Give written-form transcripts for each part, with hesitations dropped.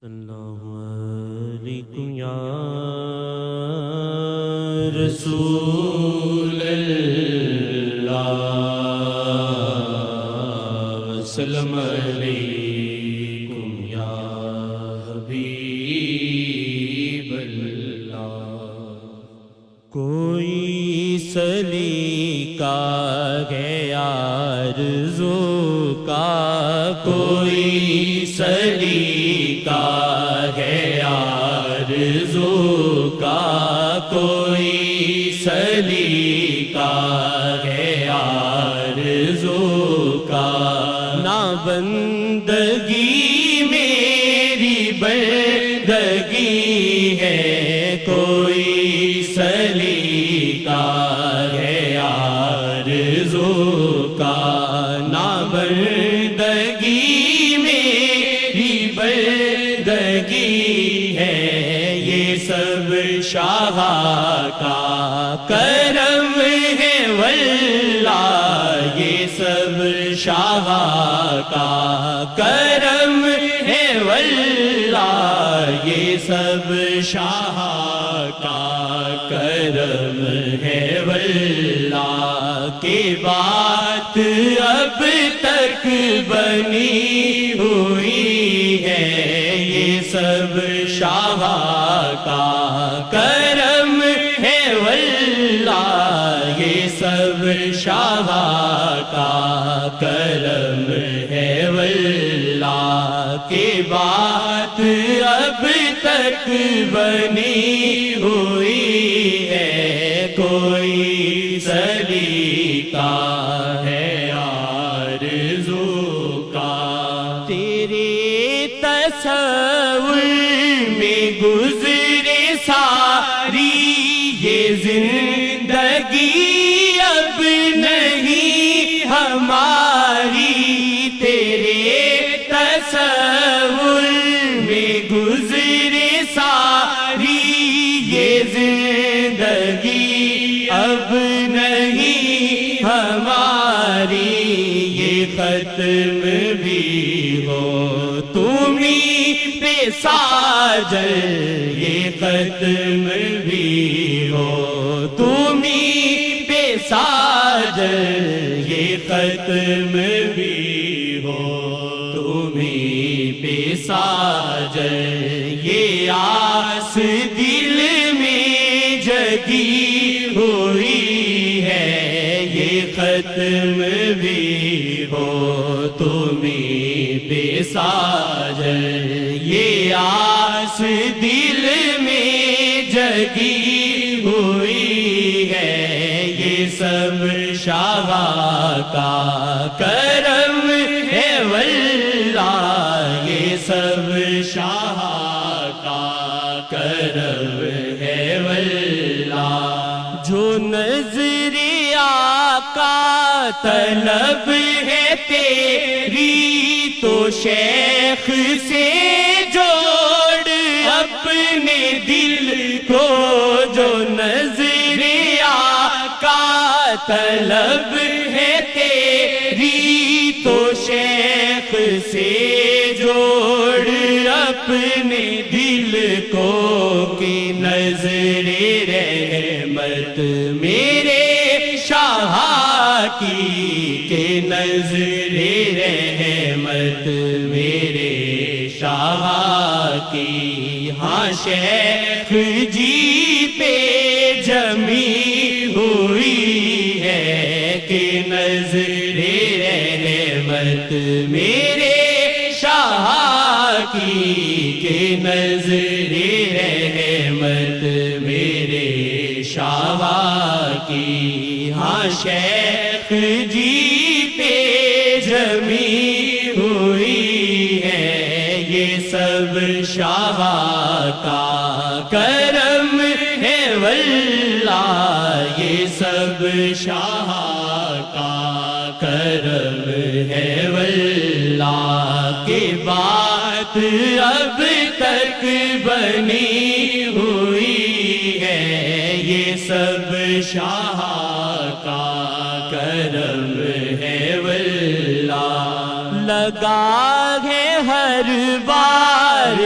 اللہ علیکم یا رسول اللہ وسلم علیکم یا حبیب اللہ۔ کوئی سلیقہ ہے آرزو کا، کوئی سلیقہ ہے آرزو کا، کوئی سلیقہ ہے آرزو کا، نہ بندگی میری بندگی ہے، کوئی سلیقہ ہے آرزو کا، نہ بندگی میری بندگی ہے، یہ سب شاہ کا کرم ہے واللہ، یہ سب شاہ کا کرم ہے واللہ، یہ سب شاہ کا کرم ہے واللہ، کی بات اب تک بنی ہوئی ہے، یہ سب شاہ کا کرم ہے واللہ، یہ سب شاہ کا کرم ہے واللہ، کی بات اب تک بنی ہوئی ہے، کوئی سلیقہ ہے آرزو کا، تیرے تصور میں گزرے ساری یہ زندگی، اب نہیں ہماری، تیرے تصور میں گزرے ساری یہ زندگی، اب نہیں ہماری، یہ ختم بھی ہو تمہیں پہ ساجل، یہ ختم بھی ہو تمہیں پہ ساجل، یہ ختم بھی ہو تمہیں پہ ساجل، یہ آس دل میں جگی ہوئی ہے، یہ ختم بھی ہو تمہیں پہ ساجل، یہ آس دل میں جگی ہوئی ہے، یہ سب شاہ کا کرم ہے واللہ، یہ سب شاہ کا کرم ہے واللہ، جو نظر آقا طلب ہے تیری تو شیخ سے جوڑ اپنے دل کو، جو نظر آقا طلب ہے تیری تو شیخ سے جوڑ اپنے دل کو، کہ نظر رحمت میرے شاہ کی، کہ نظر رحمت میرے شاہ کی، ہاں شیخ جی پہ جمی ہوئی ہے، کہ نظر رحمت میرے شاہ کی، کہ نظر رحمت میرے شاہ کی، ہاں شیخ جی پہ جمی ہوئی ہے، یہ سب شاہ کا کرم ہے واللہ، یہ سب شاہ کا کرم ہے واللہ، کی بات اب تک بنی ہوئی ہے، یہ سب شاہ کا کرم ہے واللہ، لگا ہے ہر بار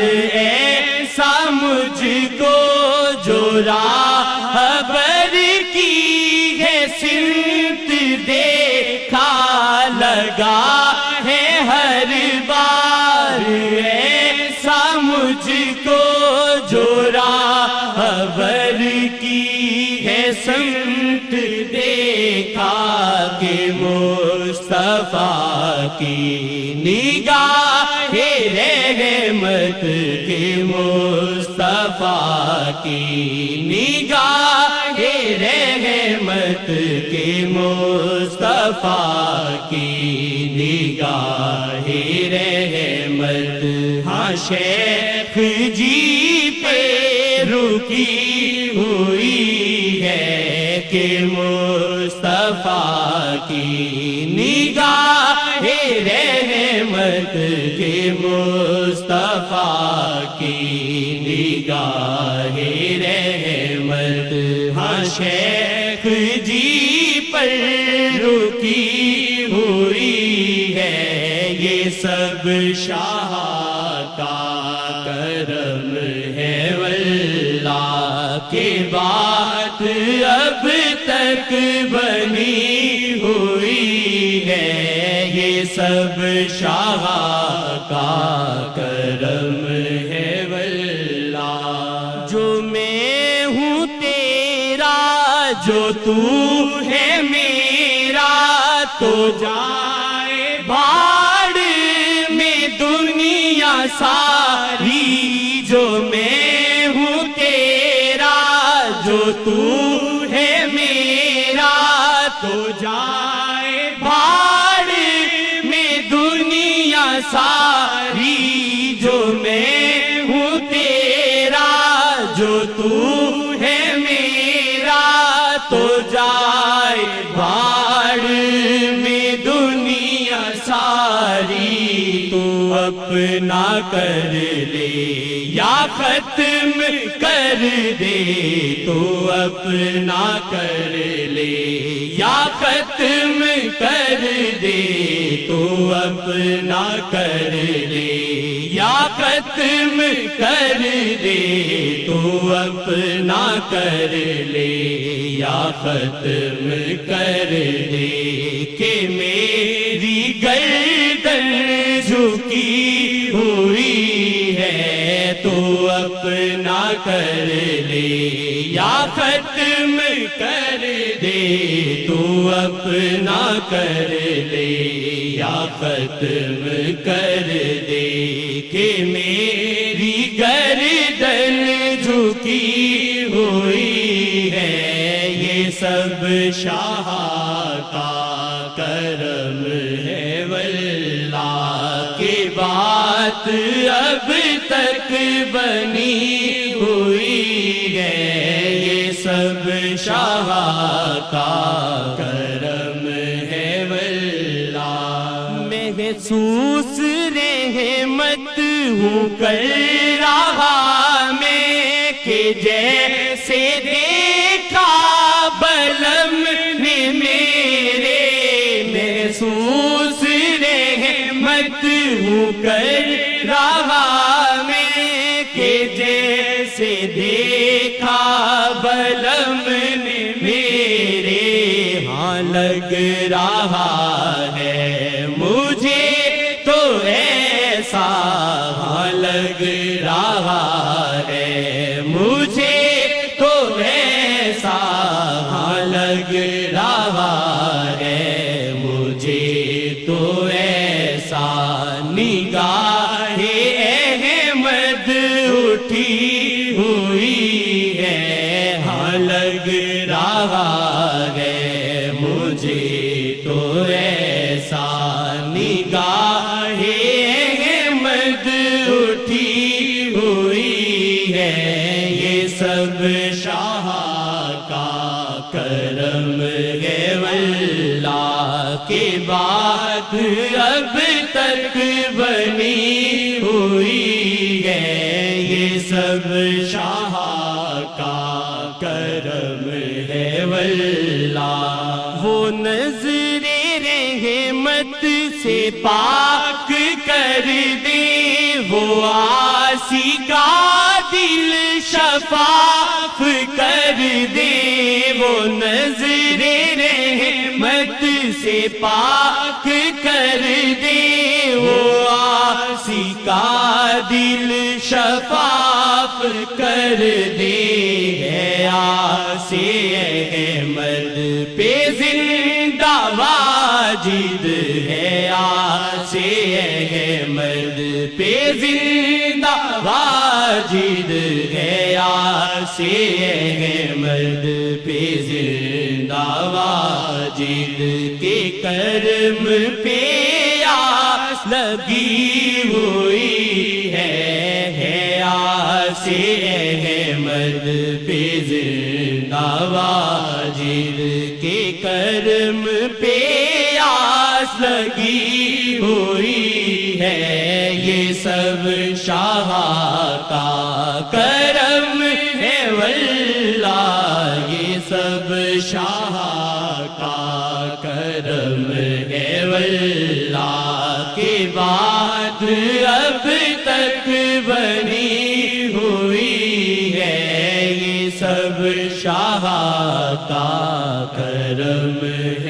خاک مصطفیٰ کی نگاہ رحمت کے مصطفیٰ کی نگاہ رحمت کے مصطفیٰ کی نگاہ رحمت ہاں شیخ جی پہ رکی ہوئی ہے کہ مصطفیٰ کی نگاہ رحمت کے مصطفیٰ کی نگاہ رحمت ہاں شیخ جی پر رکی ہوئی ہے یہ سب شاہ کا کرم ہے واللہ کی بات اب تک بنی ہوئی ہے یہ سب شاہ کا کرم ہے واللہ جو میں ہوں تیرا جو تو ہے میرا تو جائے بھاڑ میں دنیا ساری جو میں ہوں تیرا جو تو ہے میرا تو جائے بھاڑ میں دنیا ساری جو میں ہوں تیرا جو تو ہے میرا تو جائے بھاڑ میں دنیا ساری تو اپنا کر لے یا ختم کر دے تو اپنا کر لے یا ختم کر دے تو اپنا کر لے یا ختم کر دے تو اپنا کر لے یا ختم کر دے کہ میری گردن جھکی ہوئی ہے تو اپنا کر لے یا ختم کر دے تو اپنا کر لے یا ختم کر دے کہ میری گردن جھکی ہوئی ہے یہ سب شاہ کا کرم ہے واللہ کی بات اب تک بنی ہوئی ہے یہ سب شاہ کا کرم ہے واللہ محسوس رحمت ہوں کر رہا میں کہ جیسے دیکھا بلم نے میرے محسوس رحمت ہوں کر رہا میں کہ جیسے دیکھا بلم نے میرے ہاں لگ رہا ہے مجھے تو ایسا ہاں لگ رہا ہے مجھے تو ایسا ہاں لگ رہا ہے مجھے تو ایسا نگاہ احمد اٹھی ہوئی ہے ہاں لگ رہا ہے مجھے تو ایسا نگاہ احمد اٹھی ہوئی ہے یہ سب شاہ کا کرم ہے واللہ کی بات اب تک بنی ہوئی ہے یہ سب شاہ کا کرم ہے واللہ وہ نظر رحمت سے پاک کر دے وہ عاصی کا دل شفاف کر دے وہ نظر رحمت سے پاک کر دے وہ عاصی کا دل شفاف کر دے ہے عاصی احمد پہ زندگی واجد ہے آسے احمد پہ زندہ واجد ہے آسے احمد پہ زندہ واجد کے کرم پہ آس لگی ہوئی ہے آسے احمد پہ زندہ واجد کے کرم پہ آس لگی ہوئی ہے یہ سب شاہ کا کرم ہے واللہ یہ سب شاہ کا کرم ہے واللہ کے بعد اب تک بنی ہوئی ہے یہ سب شاہ کا کرم ہے